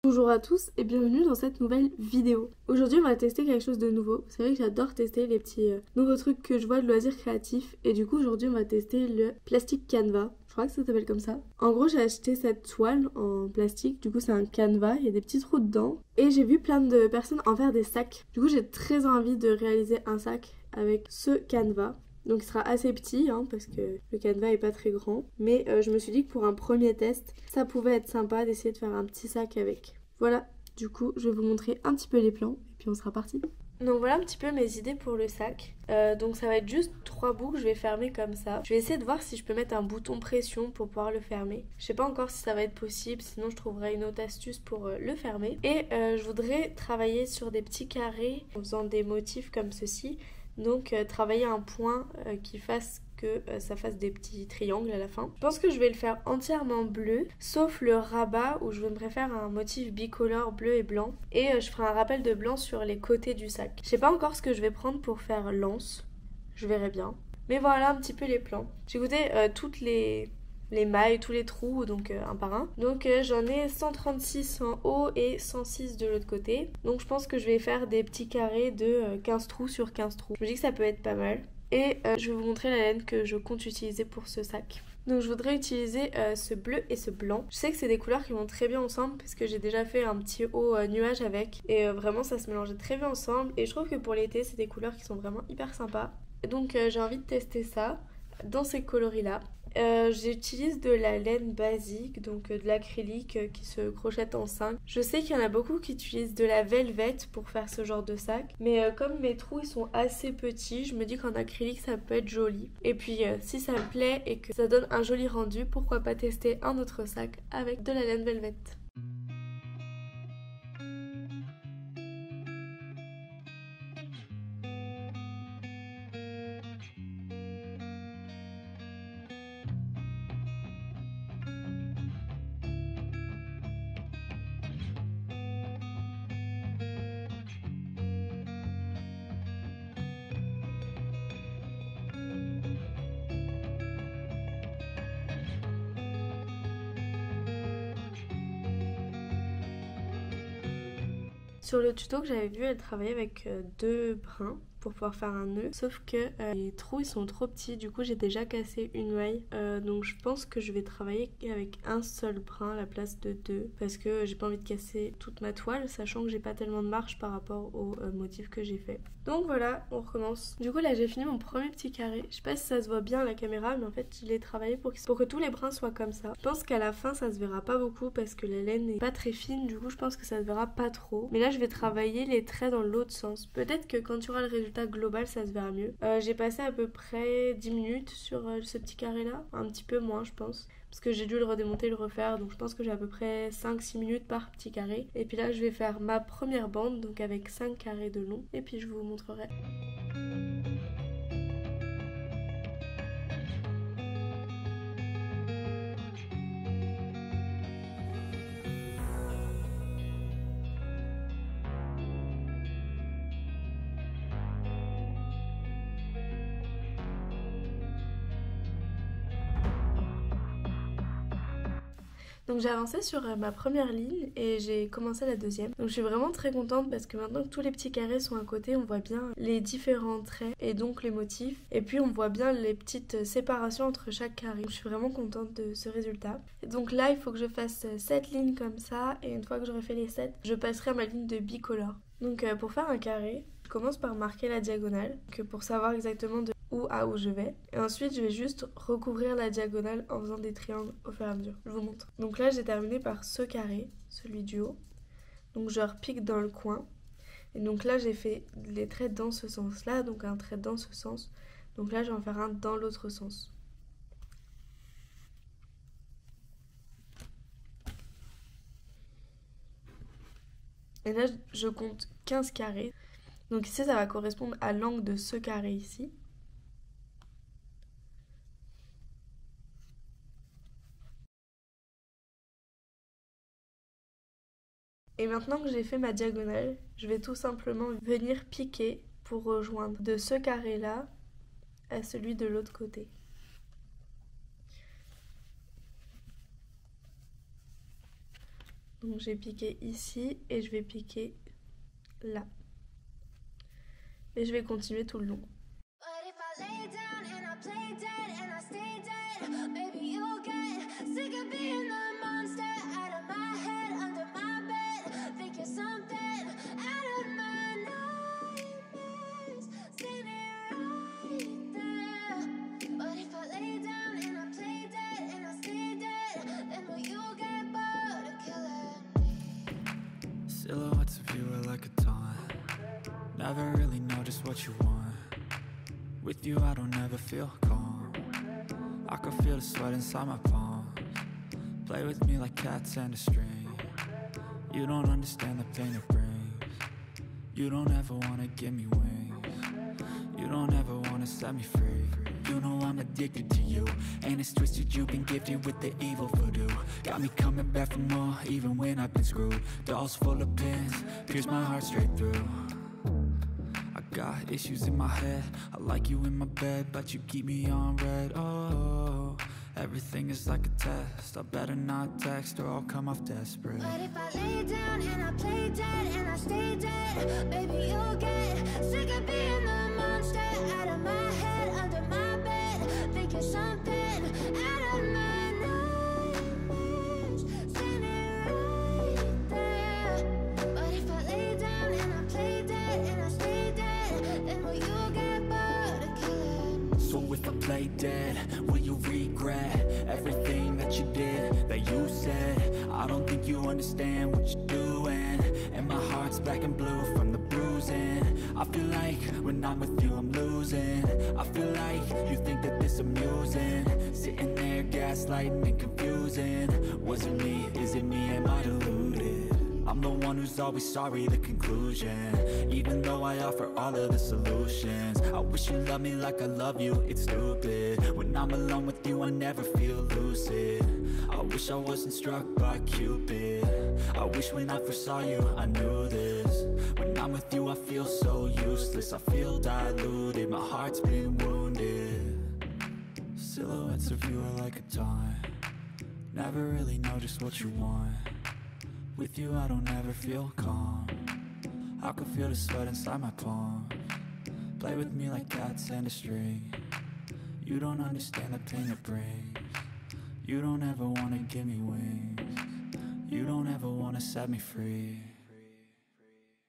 Bonjour à tous et bienvenue dans cette nouvelle vidéo. Aujourd'hui on va tester quelque chose de nouveau. C'est vrai que j'adore tester les petits nouveaux trucs que je vois de loisirs créatifs. Et du coup aujourd'hui on va tester le plastique canvas. Je crois que ça s'appelle comme ça. En gros j'ai acheté cette toile en plastique. Du coup c'est un canvas, il y a des petits trous dedans. Et j'ai vu plein de personnes en faire des sacs. Du coup j'ai très envie de réaliser un sac avec ce canvas. Donc il sera assez petit parce que le canevas est pas très grand. Mais je me suis dit que pour un premier test, ça pouvait être sympa d'essayer de faire un petit sac avec. Voilà, du coup je vais vous montrer un petit peu les plans et puis on sera parti. Donc voilà un petit peu mes idées pour le sac. Donc ça va être juste 3 bouts que je vais fermer comme ça. Je vais essayer de voir si je peux mettre un bouton pression pour pouvoir le fermer. Je sais pas encore si ça va être possible, sinon je trouverai une autre astuce pour le fermer. Et je voudrais travailler sur des petits carrés en faisant des motifs comme ceci. Donc travailler un point qui fasse que ça fasse des petits triangles à la fin. Je pense que je vais le faire entièrement bleu, sauf le rabat où je voudrais faire un motif bicolore bleu et blanc. Et je ferai un rappel de blanc sur les côtés du sac. Je sais pas encore ce que je vais prendre pour faire l'anse, je verrai bien. Mais voilà un petit peu les plans. J'ai goûté toutes les mailles, tous les trous, donc un par un. Donc j'en ai 136 en haut et 106 de l'autre côté. Donc je pense que je vais faire des petits carrés de 15 trous sur 15 trous. Je me dis que ça peut être pas mal. Et je vais vous montrer la laine que je compte utiliser pour ce sac. Donc je voudrais utiliser ce bleu et ce blanc. Je sais que c'est des couleurs qui vont très bien ensemble parce que j'ai déjà fait un petit haut nuage avec. Et vraiment ça se mélangeait très bien ensemble. Et je trouve que pour l'été c'est des couleurs qui sont vraiment hyper sympas. Donc j'ai envie de tester ça dans ces coloris-là. J'utilise de la laine basique, donc de l'acrylique qui se crochette en 5. Je sais qu'il y en a beaucoup qui utilisent de la velvette pour faire ce genre de sac, mais comme mes trous ils sont assez petits, je me dis qu'en acrylique ça peut être joli. Et puis si ça me plaît et que ça donne un joli rendu, pourquoi pas tester un autre sac avec de la laine velvette. Sur le tuto que j'avais vu, elle travaillait avec 2 brins pour pouvoir faire un nœud, sauf que les trous ils sont trop petits, du coup j'ai déjà cassé une maille, donc je pense que je vais travailler avec un seul brin à la place de 2 parce que j'ai pas envie de casser toute ma toile, sachant que j'ai pas tellement de marge par rapport au motif que j'ai fait. Donc voilà, on recommence. Du coup là j'ai fini mon premier petit carré, je sais pas si ça se voit bien à la caméra, mais en fait je l'ai travaillé pour que tous les brins soient comme ça. Je pense qu'à la fin ça se verra pas beaucoup parce que la laine n'est pas très fine, du coup je pense que ça se verra pas trop. Mais là je vais travailler les traits dans l'autre sens. Peut-être que quand tu auras le résultat global ça se verra mieux. J'ai passé à peu près 10 minutes sur ce petit carré là, un petit peu moins je pense, parce que j'ai dû le redémonter et le refaire, donc je pense que j'ai à peu près 5-6 minutes par petit carré. Et puis là je vais faire ma première bande, donc avec 5 carrés de long, et puis je vous montrerai. Donc j'ai avancé sur ma première ligne et j'ai commencé la deuxième. Donc je suis vraiment très contente parce que maintenant que tous les petits carrés sont à côté, on voit bien les différents traits et donc les motifs. Et puis on voit bien les petites séparations entre chaque carré. Je suis vraiment contente de ce résultat. Et donc là, il faut que je fasse 7 lignes comme ça et une fois que j'aurai fait les 7, je passerai à ma ligne de bicolore. Donc pour faire un carré, je commence par marquer la diagonale, pour savoir exactement de où je vais. Et ensuite, je vais juste recouvrir la diagonale en faisant des triangles au fur et à mesure. Je vous montre. Donc là, j'ai terminé par ce carré, celui du haut. Donc je repique dans le coin. Et donc là, j'ai fait les traits dans ce sens-là, donc un trait dans ce sens. Donc là, je vais en faire un dans l'autre sens. Et là, je compte 15 carrés. Donc ici, ça va correspondre à l'angle de ce carré ici. Et maintenant que j'ai fait ma diagonale, je vais tout simplement venir piquer pour rejoindre de ce carré-là à celui de l'autre côté. Donc j'ai piqué ici et je vais piquer là. Et je vais continuer tout le long. Silhouettes of you are like a taunt. Never really know just what you want. With you I don't ever feel calm. I can feel the sweat inside my palms. Play with me like cats and a string. You don't understand the pain it brings. You don't ever wanna give me wings. You don't ever wanna set me free. You know I'm addicted to you, and it's twisted, you've been gifted with the evil voodoo. Got me coming back for more, even when I've been screwed. Dolls full of pins, pierce my heart straight through. I got issues in my head, I like you in my bed, but you keep me on red. Oh, everything is like a test, I better not text or I'll come off desperate. But if I lay down and I play dead and I stay dead, baby you'll get sick of being the monster out of my head, under my bed, thinking something out of my nightmares, standing right there. But if I lay down and I play dead and I stay dead, then will you get bored of killing me? So if I play dead, will you regret everything that you did, that you said? I don't think you understand what you're doing, and my heart's black and blue from the bruising. I feel like when I'm with you I'm losing. I feel like you think that this amusing, sitting there gaslighting and confusing. Was it me? Is it me? Am I deluded? I'm the one who's always sorry, the conclusion. Even though I offer all of the solutions, I wish you loved me like I love you, it's stupid. When I'm alone with you I never feel lucid. I wish I wasn't struck by Cupid. I wish when I first saw you I knew this. When I'm with you I feel so useless, I feel diluted, my heart's been wounded. Silhouettes of you are like a taunt. Never really know just what you want. With you I don't ever feel calm. I can feel the sweat inside my palms. Play with me like cats and a string. You don't understand the pain it brings. You don't ever wanna give me wings. You don't ever wanna set me free.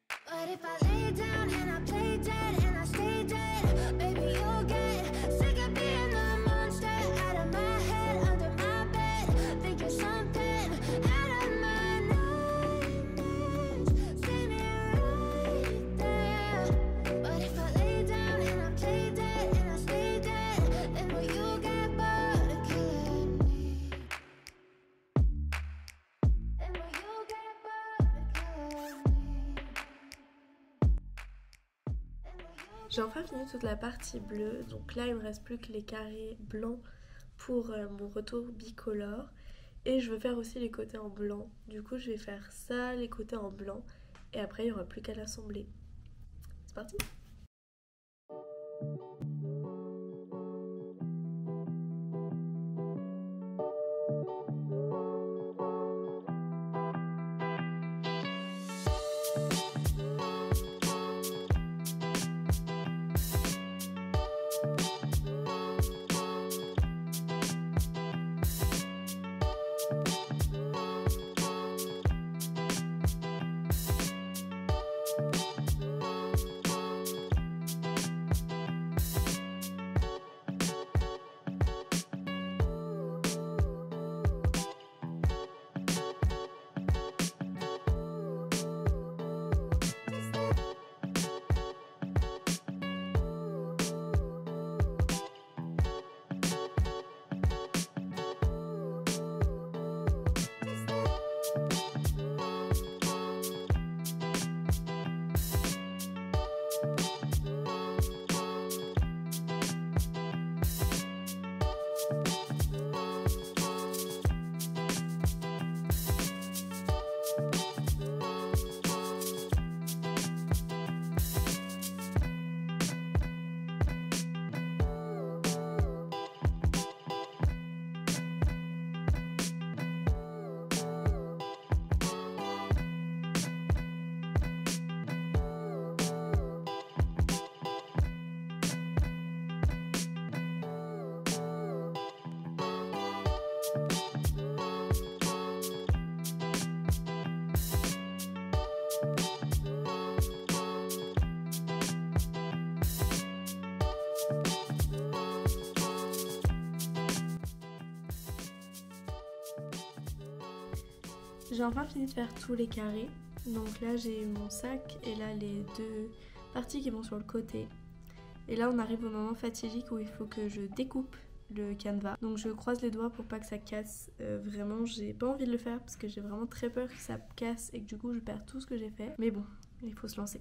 But if I lay down and I play dead and I stay dead, baby you'll get sick of being the monster out of my head, under my bed, thinking something out of my nightmares, standing right there. But if I lay down and I play dead and I stay dead, then will you get bored of killing me? Then will you get bored of killing me? J'ai enfin fini toute la partie bleue, donc là il me reste plus que les carrés blancs pour mon retour bicolore. Et je veux faire aussi les côtés en blanc, du coup je vais faire ça, les côtés en blanc, et après il n'y aura plus qu'à l'assembler. C'est parti! J'ai enfin fini de faire tous les carrés. Donc là j'ai mon sac et là les deux parties qui vont sur le côté. Et là on arrive au moment fatidique où il faut que je découpe le canevas. Donc je croise les doigts pour pas que ça casse. Vraiment j'ai pas envie de le faire parce que j'ai vraiment très peur que ça casse et que du coup je perds tout ce que j'ai fait. Mais bon, il faut se lancer.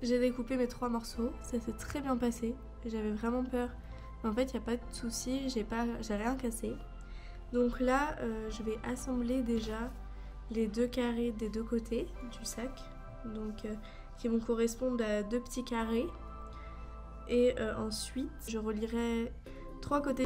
J'ai découpé mes 3 morceaux, ça s'est très bien passé, j'avais vraiment peur, mais en fait il n'y a pas de souci, j'ai rien cassé. Donc là je vais assembler déjà les 2 carrés des 2 côtés du sac, donc qui vont correspondre à 2 petits carrés. Et ensuite je relierai 3 côtés.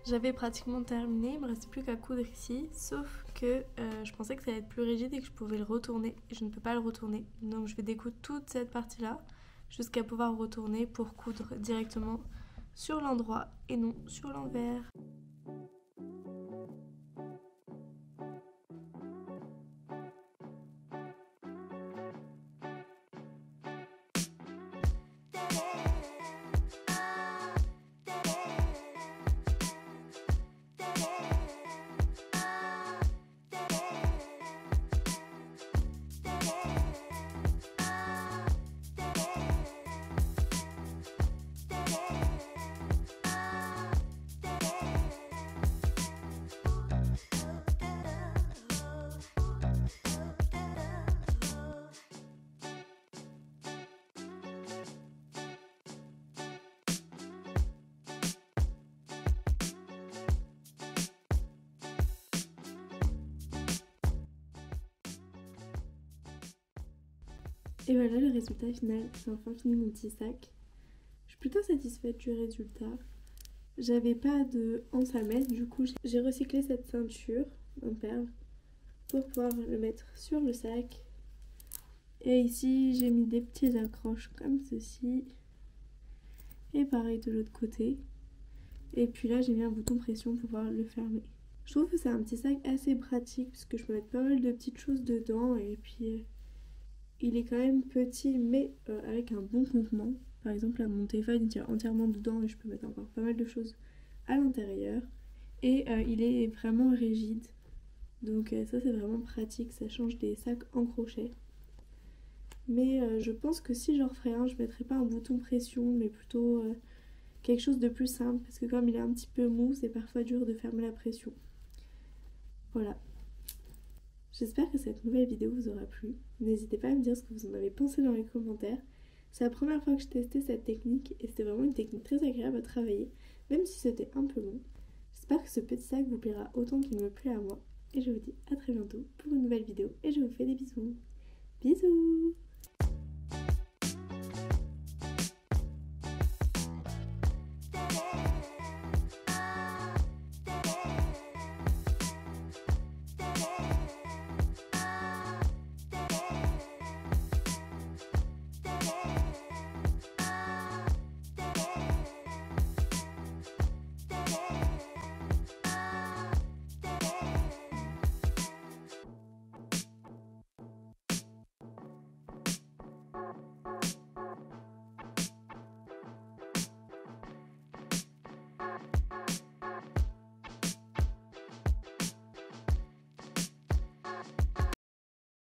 J'avais pratiquement terminé, il me restait plus qu'à coudre ici, sauf que je pensais que ça allait être plus rigide et que je pouvais le retourner, et je ne peux pas le retourner. Donc je vais découdre toute cette partie-là, jusqu'à pouvoir retourner pour coudre directement sur l'endroit et non sur l'envers. Et voilà le résultat final, j'ai enfin fini mon petit sac. Je suis plutôt satisfaite du résultat. J'avais pas de anse à mettre, du coup j'ai recyclé cette ceinture en perles pour pouvoir le mettre sur le sac. Et ici j'ai mis des petits accroches comme ceci. Et pareil de l'autre côté. Et puis là j'ai mis un bouton pression pour pouvoir le fermer. Je trouve que c'est un petit sac assez pratique parce que je peux mettre pas mal de petites choses dedans et puis il est quand même petit mais avec un bon contenant. Par exemple là mon téléphone il tient entièrement dedans et je peux mettre encore pas mal de choses à l'intérieur. Et il est vraiment rigide. Donc ça c'est vraiment pratique, ça change des sacs en crochet. Mais je pense que si j'en referais un, je mettrais pas un bouton pression, mais plutôt quelque chose de plus simple. Parce que comme il est un petit peu mou, c'est parfois dur de fermer la pression. Voilà. J'espère que cette nouvelle vidéo vous aura plu. N'hésitez pas à me dire ce que vous en avez pensé dans les commentaires. C'est la première fois que je testais cette technique et c'était vraiment une technique très agréable à travailler, même si c'était un peu long. J'espère que ce petit sac vous plaira autant qu'il me plaît à moi. Et je vous dis à très bientôt pour une nouvelle vidéo et je vous fais des bisous. Bisous!